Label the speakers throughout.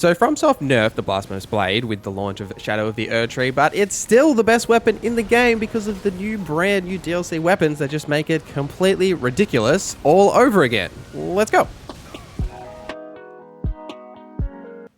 Speaker 1: So FromSoft nerfed the Blasphemous Blade with the launch of Shadow of the Erdtree, but it's still the best weapon in the game because of the brand new DLC weapons that just make it completely ridiculous all over again. Let's go.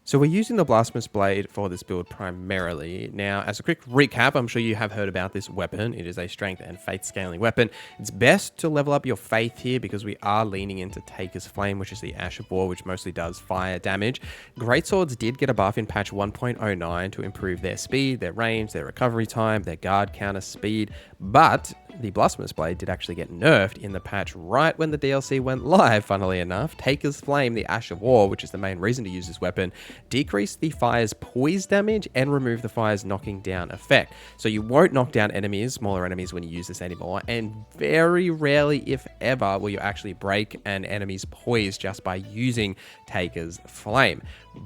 Speaker 1: So we're using the Blasphemous Blade for this build primarily. Now, as a quick recap, I'm sure you have heard about this weapon. It is a strength and faith scaling weapon. It's best to level up your faith here because we are leaning into Taker's Flame, which is the Ash of War, which mostly does fire damage. Greatswords did get a buff in patch 1.09 to improve their speed, their range, their recovery time, their guard counter speed, but the Blasphemous Blade did actually get nerfed in the patch right when the DLC went live, funnily enough. Taker's Flame, the Ash of War, which is the main reason to use this weapon, decrease the fire's poise damage and remove the fire's knocking down effect. So you won't knock down enemies, smaller enemies, when you use this anymore, and very rarely, if ever, will you actually break an enemy's poise just by using Taker's Flame.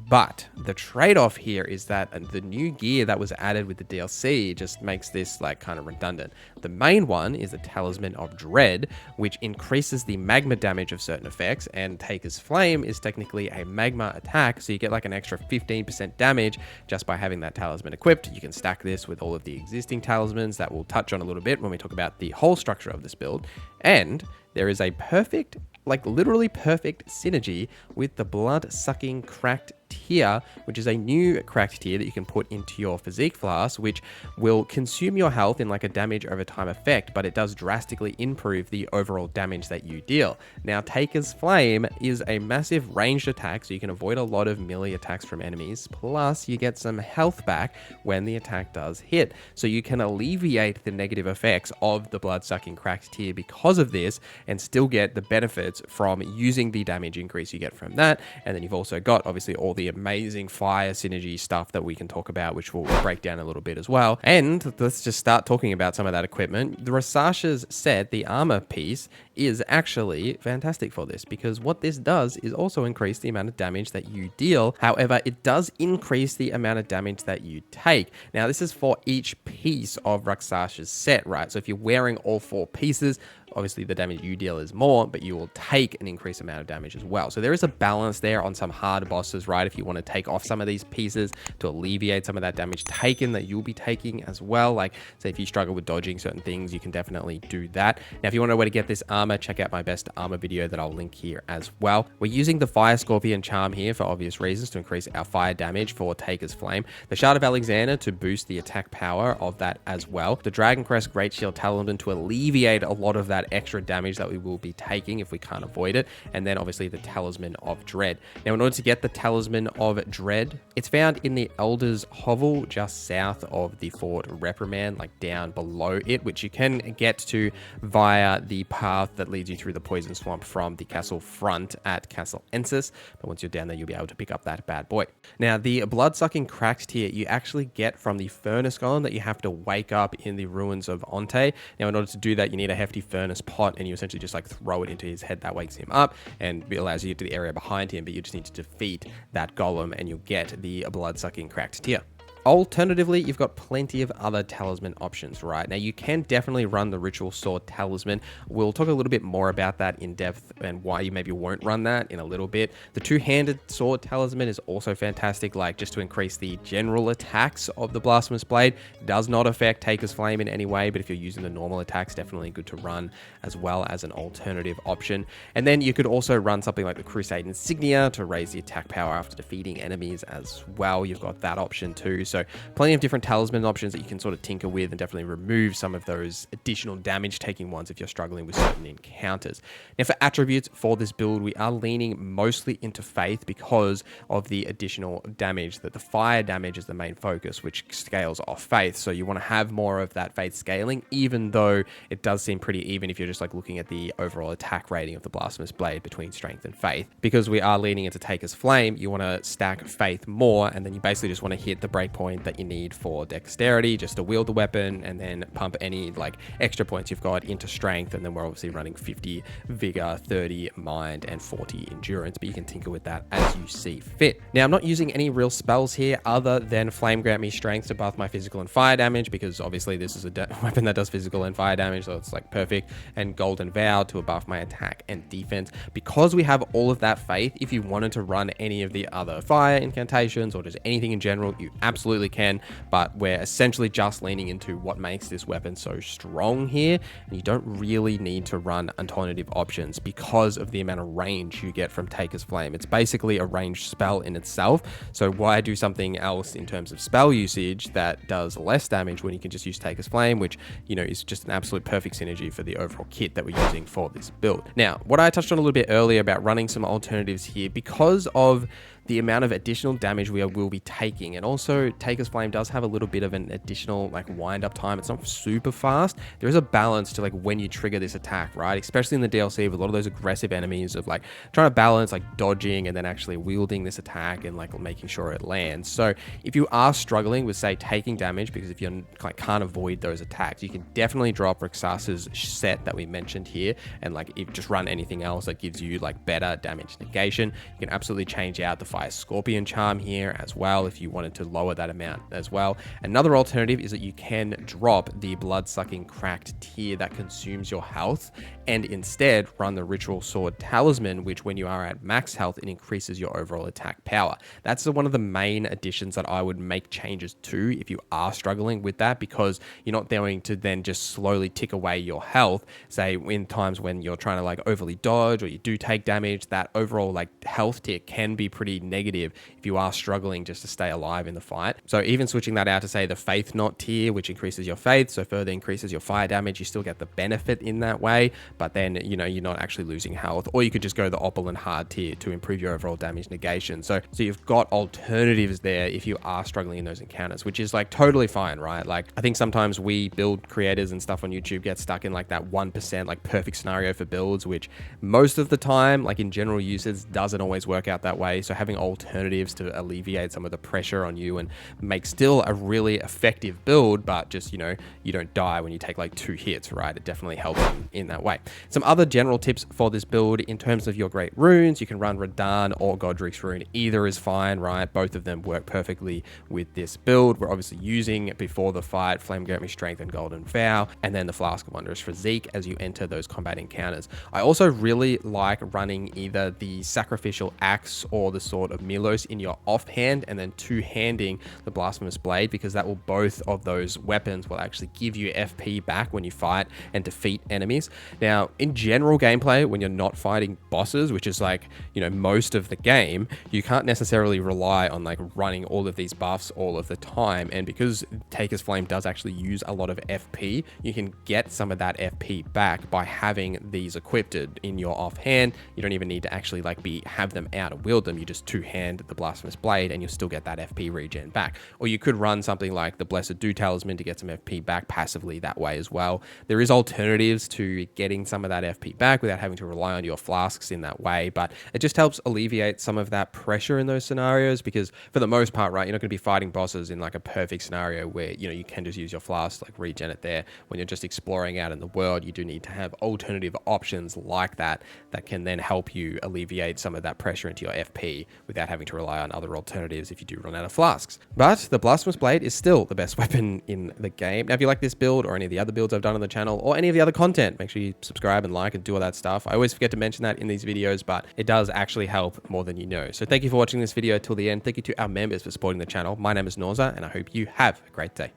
Speaker 1: But the trade-off here is that the new gear that was added with the DLC just makes this like kind of redundant. The main one is the Talisman of Dread, which increases the magma damage of certain effects, and Taker's Flame is technically a magma attack, so you get like an extra 15% damage just by having that talisman equipped. You can stack this with all of the existing talismans that we'll touch on a little bit when we talk about the whole structure of this build. And there is a perfect, like literally perfect synergy with the blood-sucking cracked tier, which is a new cracked tier that you can put into your physique flask, which will consume your health in like a damage over time effect, but it does drastically improve the overall damage that you deal. Now, Taker's Flame is a massive ranged attack, so you can avoid a lot of melee attacks from enemies, plus you get some health back when the attack does hit. So you can alleviate the negative effects of the blood-sucking cracked tier because of this, and still get the benefits from using the damage increase you get from that. And then you've also got obviously all the amazing fire synergy stuff that we can talk about, which we'll break down a little bit as well. And let's just start talking about some of that equipment. The Rasasha's set, the armor piece, is actually fantastic for this because what this does is also increase the amount of damage that you deal. However, it does increase the amount of damage that you take. Now, this is for each piece of Rasasha's set, right? So if you're wearing all 4 pieces, obviously the damage you deal is more, but you will take an increased amount of damage as well. So there is a balance there on some hard bosses, right? If you want to take off some of these pieces to alleviate some of that damage taken that you'll be taking as well. Like, say if you struggle with dodging certain things, you can definitely do that. Now, if you want to know where to get this armor, check out my best armor video that I'll link here as well. We're using the Fire Scorpion charm here for obvious reasons to increase our fire damage for Taker's Flame. The Shard of Alexander to boost the attack power of that as well. The Dragon Crest Great Shield Talisman to alleviate a lot of that extra damage that we will be taking if we can't avoid it. And then obviously the Talisman of Dread. Now, in order to get the Talisman of Dread, it's found in the Elder's Hovel just south of the Fort Reprimand, like down below it, which you can get to via the path that leads you through the Poison Swamp from the castle front at Castle Ensis. But once you're down there, you'll be able to pick up that bad boy. Now, the blood-sucking cracked tier you actually get from the Furnace Golem that you have to wake up in the ruins of Onte. Now, in order to do that, you need a hefty furnace pot, and you essentially just like throw it into his head. That wakes him up and it allows you to get to the area behind him, but you just need to defeat that golem and you'll get the blood-sucking cracked tier. Alternatively, you've got plenty of other talisman options, right? Now, you can definitely run the Ritual Sword Talisman. We'll talk a little bit more about that in depth and why you maybe won't run that in a little bit. The Two-Handed Sword Talisman is also fantastic, like just to increase the general attacks of the Blasphemous Blade. Does not affect Taker's Flame in any way, but if you're using the normal attacks, definitely good to run as well as an alternative option. And then you could also run something like the Crusade Insignia to raise the attack power after defeating enemies as well. You've got that option too. So plenty of different talisman options that you can sort of tinker with and definitely remove some of those additional damage taking ones if you're struggling with certain encounters. Now, for attributes for this build, we are leaning mostly into faith because of the additional damage, that the fire damage is the main focus, which scales off faith. So you want to have more of that faith scaling, even though it does seem pretty even if you're just like looking at the overall attack rating of the Blasphemous Blade between strength and faith. Because we are leaning into Taker's Flame, you want to stack faith more, and then you basically just want to hit the breakpoint point that you need for dexterity just to wield the weapon, and then pump any like extra points you've got into strength. And then we're obviously running 50 vigor, 30 mind, and 40 endurance, but you can tinker with that as you see fit. Now, I'm not using any real spells here other than Flame grant me strength to buff my physical and fire damage, because obviously this is a weapon that does physical and fire damage, so it's like perfect. And Golden Vow to buff my attack and defense. Because we have all of that faith, if you wanted to run any of the other fire incantations or just anything in general, you absolutely can, but we're essentially just leaning into what makes this weapon so strong here, and you don't really need to run alternative options because of the amount of range you get from Taker's Flame. It's basically a ranged spell in itself, so why do something else in terms of spell usage that does less damage when you can just use Taker's Flame, which, you know, is just an absolute perfect synergy for the overall kit that we're using for this build. Now, what I touched on a little bit earlier about running some alternatives here, because of the amount of additional damage we will be taking, and also Taker's Flame does have a little bit of an additional like wind up time. It's not super fast. There is a balance to like when you trigger this attack, right? Especially in the DLC with a lot of those aggressive enemies of like trying to balance like dodging and then actually wielding this attack and like making sure it lands. So if you are struggling with say taking damage, because if you like can't avoid those attacks, you can definitely drop Rixas's set that we mentioned here, and like if just run anything else that gives you like better damage negation. You can absolutely change out the Fire Scorpion charm here as well if you wanted to lower that amount as well. Another alternative is that you can drop the blood-sucking cracked tier that consumes your health, and instead run the Ritual Sword Talisman, which when you are at max health, it increases your overall attack power. That's one of the main additions that I would make changes to if you are struggling with that, because you're not going to then just slowly tick away your health, say in times when you're trying to like overly dodge or you do take damage. That overall like health tier can be pretty negative if you are struggling just to stay alive in the fight. So even switching that out to say the Faith Knot tier, which increases your faith, so further increases your fire damage, you still get the benefit in that way, but then, you know, you're not actually losing health. Or you could just go the Opulent Hard tier to improve your overall damage negation. So you've got alternatives there if you are struggling in those encounters, which is like totally fine, right? Like I think sometimes we build creators and stuff on YouTube get stuck in like that 1% like perfect scenario for builds, which most of the time, like in general usage, doesn't always work out that way. So having alternatives to alleviate some of the pressure on you and make still a really effective build, but just, you know, you don't die when you take like 2 hits, right? It definitely helps in that way. Some other general tips for this build in terms of your great runes, you can run Radahn or Godric's rune. Either is fine, right? Both of them work perfectly with this build. We're obviously using before the fight Flame grant me strength and Golden Vow, and then the Flask of Wondrous Physique as you enter those combat encounters. I also really like running either the Sacrificial Axe or the Sword of Milos in your offhand, and then two-handing the Blasphemous Blade, because that will, both of those weapons will actually give you FP back when you fight and defeat enemies. Now, in general gameplay, when you're not fighting bosses, which is like, you know, most of the game, you can't necessarily rely on like running all of these buffs all of the time. And because Taker's Flame does actually use a lot of FP, you can get some of that FP back by having these equipped in your offhand. You don't even need to actually like have them out and wield them. You just two-hand the Blasphemous Blade and you'll still get that FP regen back. Or you could run something like the Blessed Dew Talisman to get some FP back passively that way as well. There is alternatives to getting some of that FP back without having to rely on your flasks in that way, but it just helps alleviate some of that pressure in those scenarios, because for the most part, right, you're not going to be fighting bosses in like a perfect scenario where, you know, you can just use your flask, like regen it there. When you're just exploring out in the world, you do need to have alternative options like that can then help you alleviate some of that pressure into your FP without having to rely on other alternatives if you do run out of flasks. But the Blasphemous Blade is still the best weapon in the game. Now, if you like this build or any of the other builds I've done on the channel or any of the other content, make sure you subscribe and like and do all that stuff. I always forget to mention that in these videos, but it does actually help more than you know. So thank you for watching this video till the end. Thank you to our members for supporting the channel. My name is NorZZa, and I hope you have a great day.